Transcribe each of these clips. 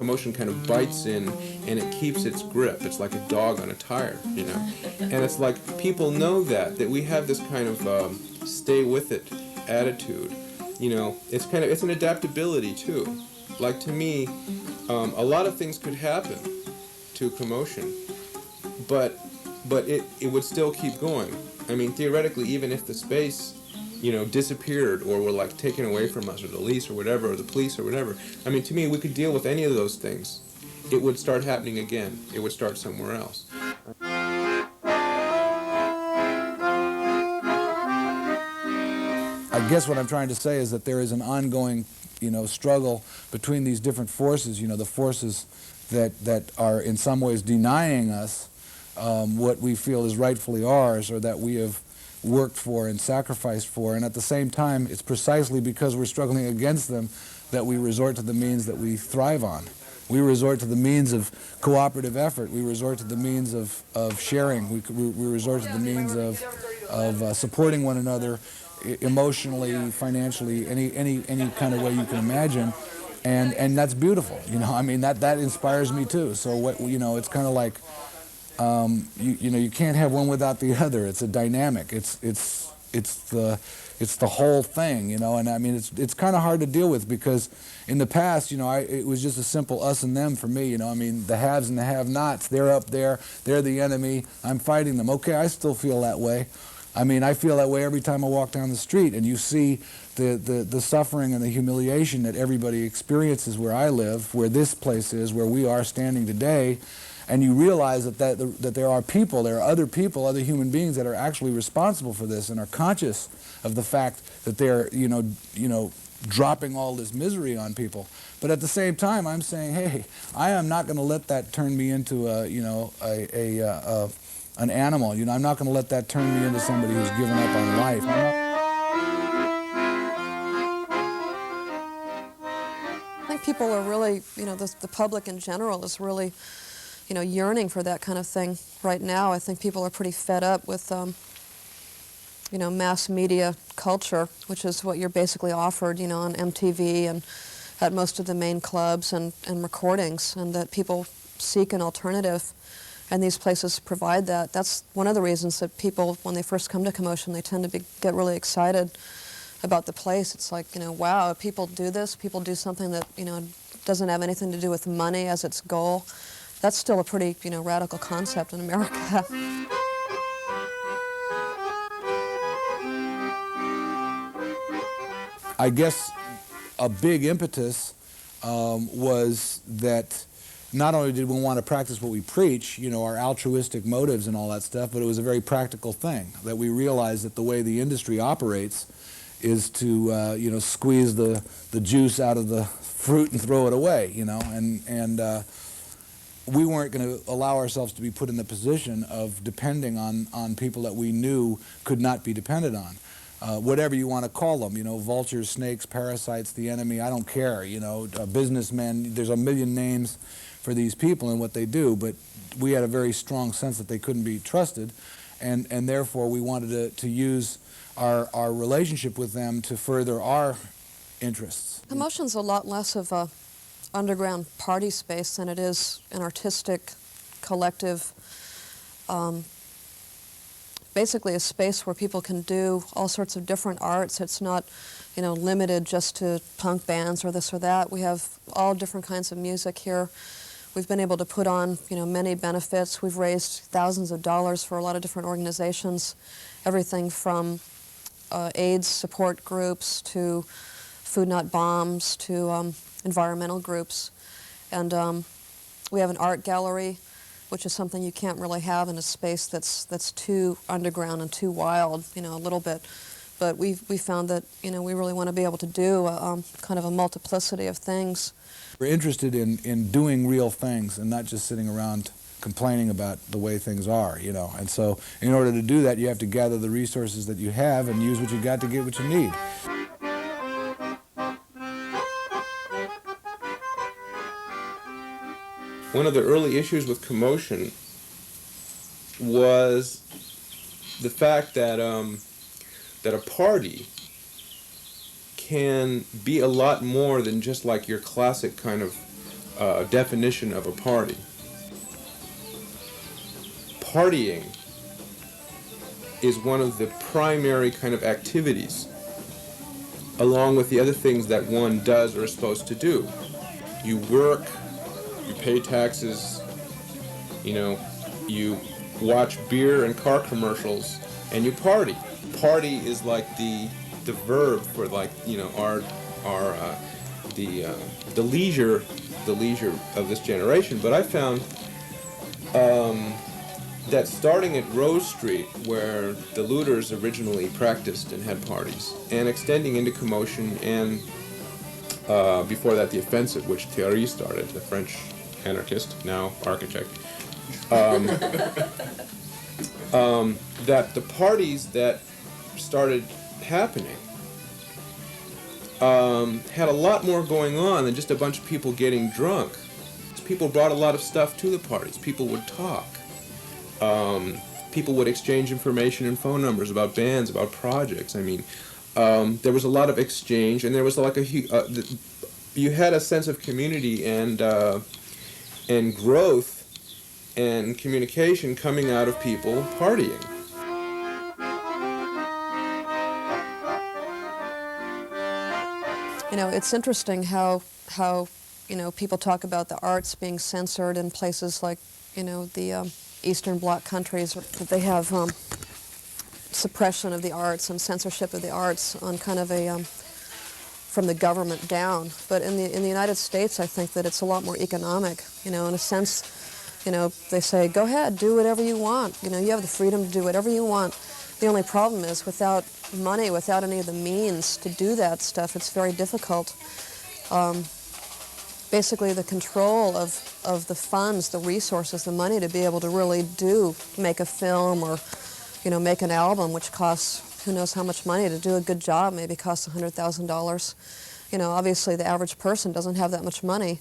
Komotion kind of bites in and it keeps its grip. It's like a dog on a tire, you know. And it's like people know that we have this kind of stay with it attitude. You know, it's an adaptability too. Like to me, a lot of things could happen to Komotion, but it would still keep going. I mean, theoretically, even if the space, you know, disappeared or were like taken away from us, or the lease or whatever, or the police or whatever, I mean, to me, we could deal with any of those things. It would start happening again. It would start somewhere else. I guess what I'm trying to say is that there is an ongoing, you know, struggle between these different forces, you know, the forces that are in some ways denying us what we feel is rightfully ours, or that we have worked for and sacrificed for, and at the same time, it's precisely because we're struggling against them that we resort to the means that we thrive on. We resort to the means of cooperative effort. We resort to the means of sharing. We resort to the means of supporting one another emotionally, financially, any kind of way you can imagine, and that's beautiful. You know, I mean, that inspires me too. So what, you know, it's kind of like you know, you can't have one without the other. It's a dynamic. It's the whole thing, you know. And I mean, it's kind of hard to deal with, because in the past, you know, it was just a simple us and them for me, you know. I mean, the haves and the have-nots, they're up there, they're the enemy, I'm fighting them. Okay, I still feel that way. I mean, I feel that way every time I walk down the street, and you see the suffering and the humiliation that everybody experiences where I live, where this place is, where we are standing today, and you realize that there are people, there are other people, other human beings that are actually responsible for this and are conscious of the fact that they're, you know, dropping all this misery on people. But at the same time, I'm saying, hey, I am not going to let that turn me into a, you know, an animal. You know, I'm not going to let that turn me into somebody who's given up on life. I think people are really, you know, the public in general is really, you know, yearning for that kind of thing right now. I think people are pretty fed up with, you know, mass media culture, which is what you're basically offered, you know, on MTV and at most of the main clubs and recordings, and that people seek an alternative, and these places provide that. That's one of the reasons that people, when they first come to Komotion, they tend to get really excited about the place. It's like, you know, wow, people do this, people do something that, you know, doesn't have anything to do with money as its goal. That's still a pretty, you know, radical concept in America. I guess a big impetus was that not only did we want to practice what we preach, you know, our altruistic motives and all that stuff, but it was a very practical thing, that we realized that the way the industry operates is to, you know, squeeze the juice out of the fruit and throw it away, you know, and we weren't going to allow ourselves to be put in the position of depending on people that we knew could not be depended on. Whatever you want to call them, you know, vultures, snakes, parasites, the enemy, I don't care, you know, businessmen, there's a million names for these people and what they do, but we had a very strong sense that they couldn't be trusted, and therefore we wanted to use our relationship with them to further our interests. Komotion's a lot less of a underground party space than it is an artistic, collective, basically a space where people can do all sorts of different arts. It's not, you know, limited just to punk bands or this or that. We have all different kinds of music here. We've been able to put on, you know, many benefits. We've raised thousands of dollars for a lot of different organizations, everything from AIDS support groups to Food Not Bombs to environmental groups. And we have an art gallery, which is something you can't really have in a space that's too underground and too wild, you know, a little bit. But we found that, you know, we really want to be able to do kind of a multiplicity of things. We're interested in doing real things and not just sitting around complaining about the way things are, you know. And so in order to do that, you have to gather the resources that you have and use what you got to get what you need. One of the early issues with Komotion was the fact that that a party can be a lot more than just like your classic kind of definition of a party. Partying is one of the primary kind of activities, along with the other things that one does or is supposed to do. You work, you pay taxes, you watch beer and car commercials, and you party. Party is like the verb for, like, the leisure of this generation. But I found that starting at Rose Street, where the looters originally practiced and had parties, and extending into Komotion, and before that the Offensive, which Thierry started, the French anarchist, now architect, that the parties that started happening had a lot more going on than just a bunch of people getting drunk. People brought a lot of stuff to the parties. People would talk. People would exchange information and phone numbers about bands, about projects. I mean, there was a lot of exchange, and there was like you had a sense of community and growth and communication coming out of people partying. It's interesting how people talk about the arts being censored in places like, the Eastern Bloc countries, that they have suppression of the arts and censorship of the arts on kind of a from the government down. But in the United States, I think that it's a lot more economic. In a sense, they say, go ahead, do whatever you want. You have the freedom to do whatever you want. The only problem is, without money, without any of the means to do that stuff, it's very difficult. Basically, the control of the funds, the resources, the money to be able to really make a film or, make an album, which costs who knows how much money to do a good job, maybe costs $100,000. Obviously the average person doesn't have that much money.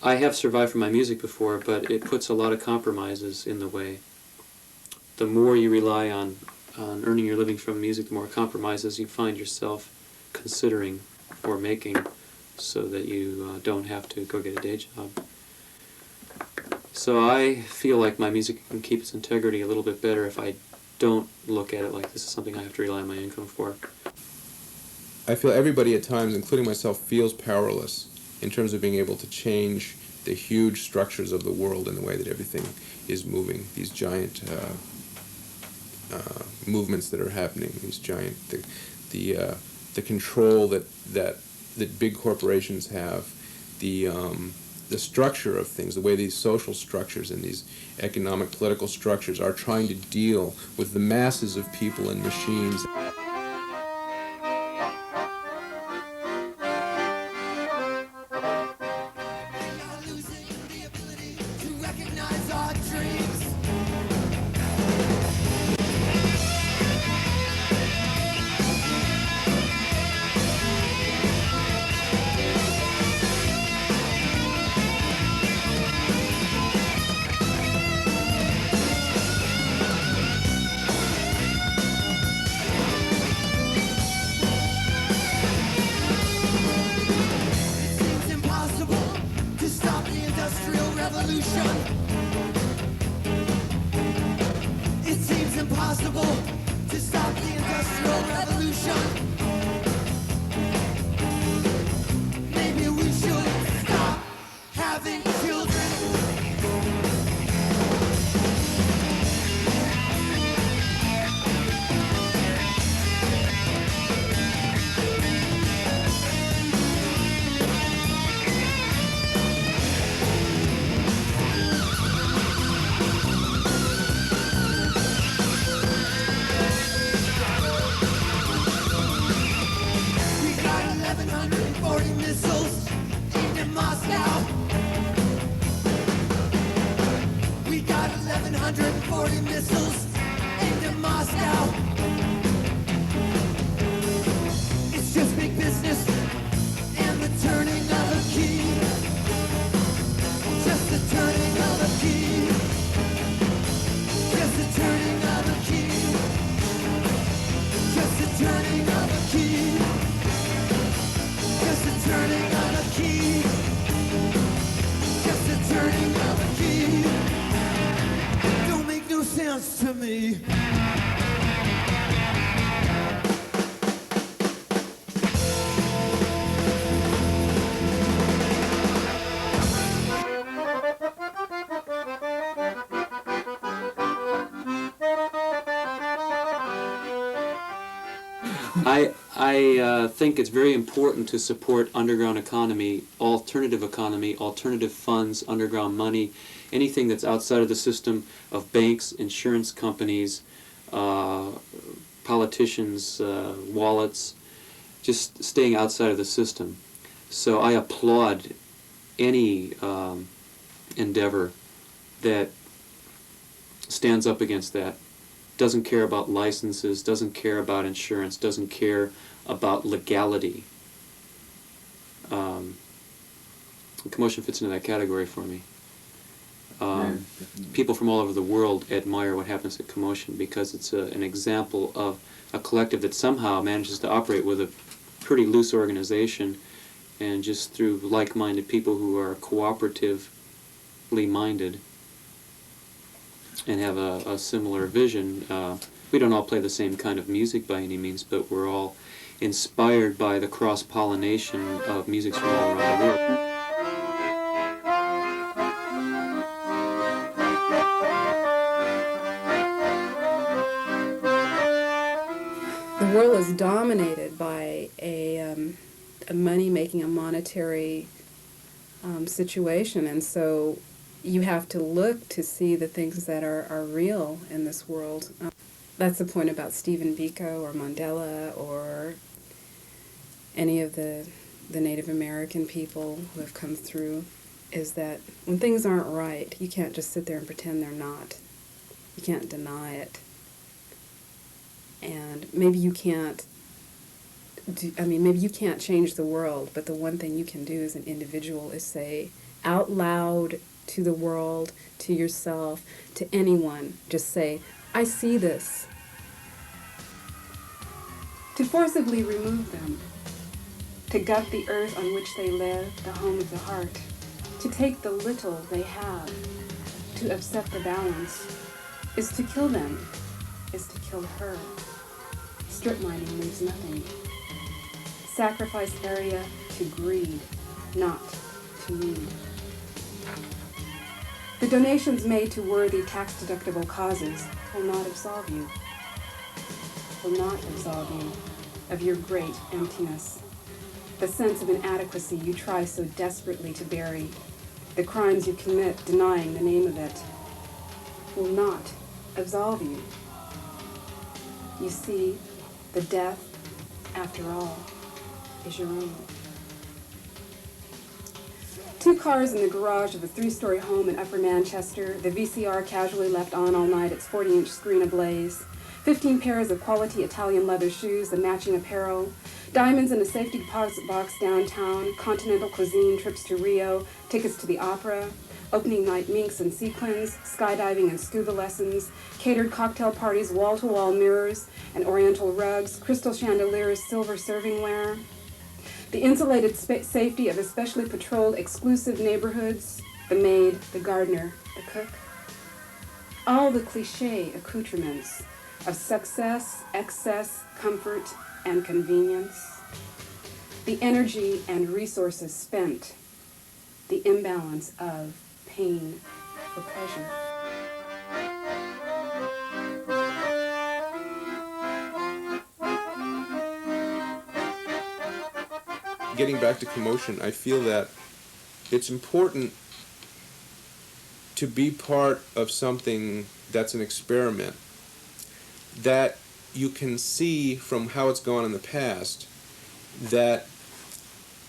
I have survived from my music before, but it puts a lot of compromises in the way. The more you rely on earning your living from music, the more compromises you find yourself considering or making so that you don't have to go get a day job. So I feel like my music can keep its integrity a little bit better if I don't look at it like this is something I have to rely on my income for. I feel everybody at times, including myself, feels powerless in terms of being able to change the huge structures of the world and the way that everything is moving. These giant movements that are happening, these giant, the control that big corporations have, the structure of things, the way these social structures and these economic, political structures are trying to deal with the masses of people and machines. It seems impossible to stop the Industrial Revolution. Maybe we should stop having children. Missiles aimed at Moscow. We got 1,140 missiles aimed at Moscow. It's just big business and the turning of a key. Just the turning of a key. Just the turning of a key. Just the turning of a key. Just the turning of a key. I think it's very important to support underground economy, alternative funds, underground money, anything that's outside of the system of banks, insurance companies, politicians' wallets, just staying outside of the system. So I applaud any endeavor that stands up against that, doesn't care about licenses, doesn't care about insurance, doesn't care about legality. Komotion fits into that category for me. People from all over the world admire what happens at Komotion because it's an example of a collective that somehow manages to operate with a pretty loose organization, and just through like-minded people who are cooperatively minded and have a similar vision. We don't all play the same kind of music by any means, but we're all inspired by the cross-pollination of music from all around the world. The world is dominated by a money-making, a monetary situation, and so you have to look to see the things that are real in this world. That's the point about Stephen Biko or Mandela or any of the Native American people who have come through, is that when things aren't right, you can't just sit there and pretend they're not. You can't deny it. And maybe you can't maybe you can't change the world, but the one thing you can do as an individual is say out loud to the world, to yourself, to anyone, just say, I see this. To forcibly remove them, to gut the earth on which they live, the home of the heart, to take the little they have, to upset the balance, is to kill them, is to kill her. Strip mining leaves nothing. Sacrifice area to greed, not to need. The donations made to worthy tax-deductible causes will not absolve you, will not absolve you of your great emptiness, the sense of inadequacy you try so desperately to bury, the crimes you commit denying the name of it, will not absolve you. You see, the death, after all, is your own. 2 cars in the garage of a 3-story home in Upper Manchester, the VCR casually left on all night, its 40-inch screen ablaze, 15 pairs of quality Italian leather shoes, the matching apparel, diamonds in a safety deposit box downtown, continental cuisine, trips to Rio, tickets to the opera, opening night minks and sequins, skydiving and scuba lessons, catered cocktail parties, wall-to-wall mirrors and oriental rugs, crystal chandeliers, silver servingware, the insulated safety of especially patrolled exclusive neighborhoods, the maid, the gardener, the cook. All the cliché accoutrements of success, excess, comfort, and convenience. The energy and resources spent, the imbalance of pain for pleasure. Getting back to Komotion, I feel that it's important to be part of something that's an experiment that you can see from how it's gone in the past that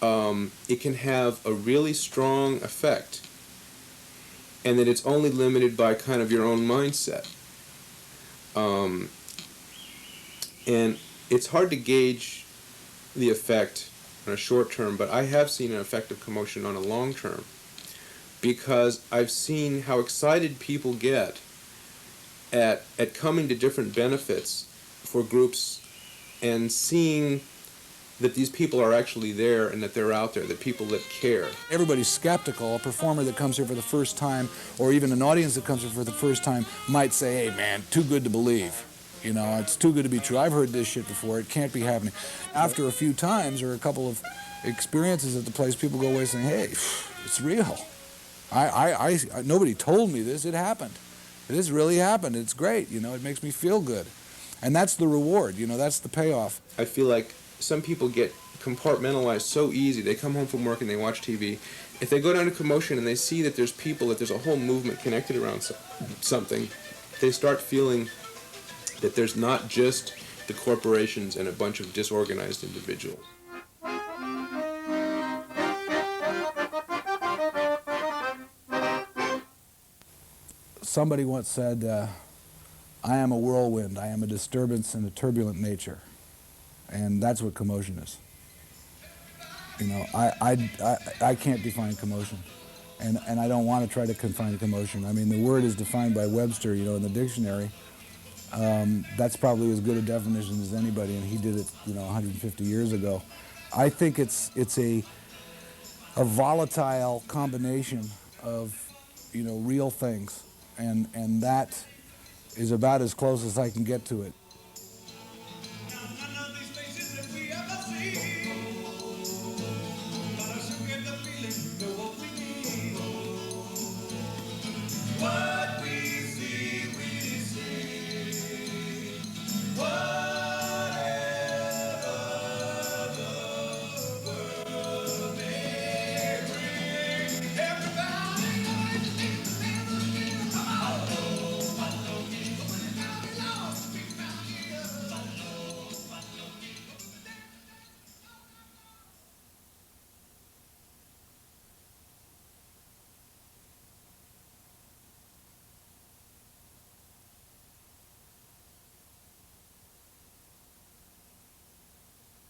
it can have a really strong effect, and that it's only limited by kind of your own mindset. And it's hard to gauge the effect on a short term, but I have seen an effect of Komotion on a long term, because I've seen how excited people get at coming to different benefits for groups and seeing that these people are actually there and that they're out there, that people that care. Everybody's skeptical. A performer that comes here for the first time, or even an audience that comes here for the first time, might say, hey man, too good to believe. You know, it's too good to be true. I've heard this shit before. It can't be happening. After a few times or a couple of experiences at the place, people go away saying, hey, it's real. Nobody told me this. It happened. This really happened. It's great. You know, it makes me feel good. And that's the reward, you know, that's the payoff. I feel like some people get compartmentalized so easy. They come home from work and they watch TV. If they go down to Komotion and they see that there's people, that there's a whole movement connected around something, they start feeling that there's not just the corporations and a bunch of disorganized individuals. Somebody once said, I am a whirlwind, I am a disturbance in a turbulent nature. And that's what Komotion is. You know, I can't define Komotion. And I don't want to try to confine Komotion. I mean, the word is defined by Webster, you know, in the dictionary. That's probably as good a definition as anybody, and he did it, you know, 150 years ago. I think it's a volatile combination of, you know, real things, and that is about as close as I can get to it.